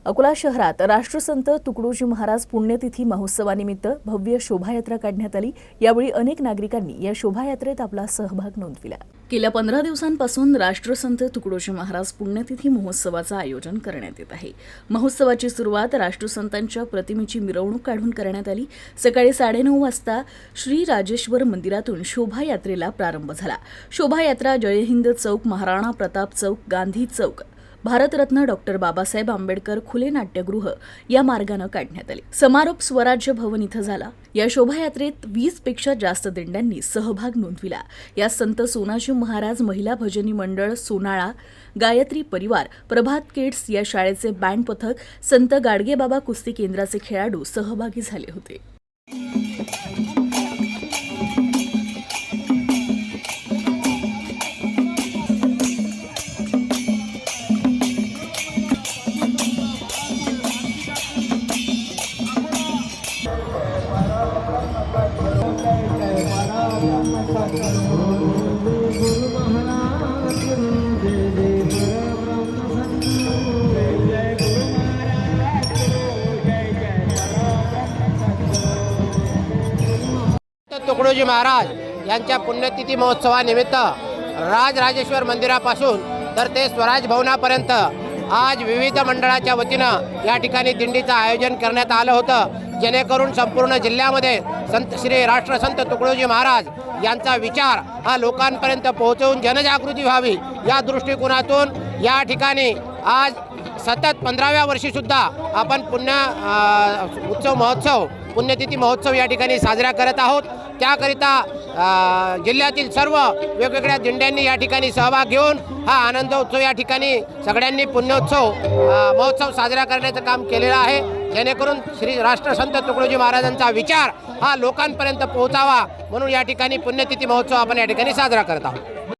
अकोला शहरात राष्ट्रसंत तुकडोजी महाराज पुण्यतिथी महोत्सवानिमित्त भव्य शोभायात्रा काढण्यात आली। यावेळी अनेक नागरिकांनी या शोभायात्रेत आपला सहभाग नोंदविला। गेल्या 15 दिवसांपासून राष्ट्रसंत तुकडोजी महाराज पुण्यतिथी महोत्सवाचं आयोजन करण्यात येत आहे। महोत्सवाची सुरुवात राष्ट्रसंतांच्या प्रतिमेची मिरवणूक काढून करण्यात आली। सकाळी 9:30 वाजता श्री राजेश्वर मंदिरातून शोभायात्रेला प्रारंभ झाला। शोभायात्रा जयहिंद चौक, महाराणा प्रताप चौक, गांधी चौक, भारतरत्न डॉक्टर बाबासाहेब आंबेडकर खुले नाट्यगृह या मार्गाने काढण्यात आली। समारोप स्वराज्य भवन इथं झाला। या शोभायात्रेत 20 पेक्षा जास्त दिंड्यांनी सहभाग नोंदविला। या संत सोनाजी महाराज महिला भजनी मंडळ सोनाळा, गायत्री परिवार, प्रभात किड्स या शाळेचे बँड पथक, संत गाडगेबाबा कुस्ती केंद्राचे खेळाडू सहभागी झाले होते। तुकडोजी महाराज यांच्या पुण्यतिथी महोत्सवानिमित्त राजराजेश्वर मंदिरापासून तर ते स्वराज भवनापर्यंत आज विविध मंडळाच्या वतीनं या ठिकाणी दिंडीचं आयोजन करण्यात आलं होतं, जेणेकरून संपूर्ण जिल्ह्यामध्ये श्री राष्ट्रसंत तुकडोजी महाराज यांचा विचार हा लोकांपर्यंत पोहोचवून जनजागृती व्हावी या दृष्टिकोनातून या ठिकाणी आज सतत 15व्या वर्षीसुद्धा आपण पुण्यतिथी महोत्सव या ठिकाणी साजरा करत आहोत। त्याकरिता जिल्ह्यातील सर्व वेगवेगळ्या दिंड्यांनी या ठिकाणी सहभाग घेऊन हा आनंदोत्सव या ठिकाणी सगळ्यांनी महोत्सव साजरा करण्याचं काम केलेलं आहे, जेणेकरून श्री राष्ट्रसंत तुकडोजी महाराजांचा विचार हा लोकांपर्यंत पोहोचावा म्हणून या ठिकाणी पुण्यतिथी महोत्सव आपण या ठिकाणी साजरा करत आहोत।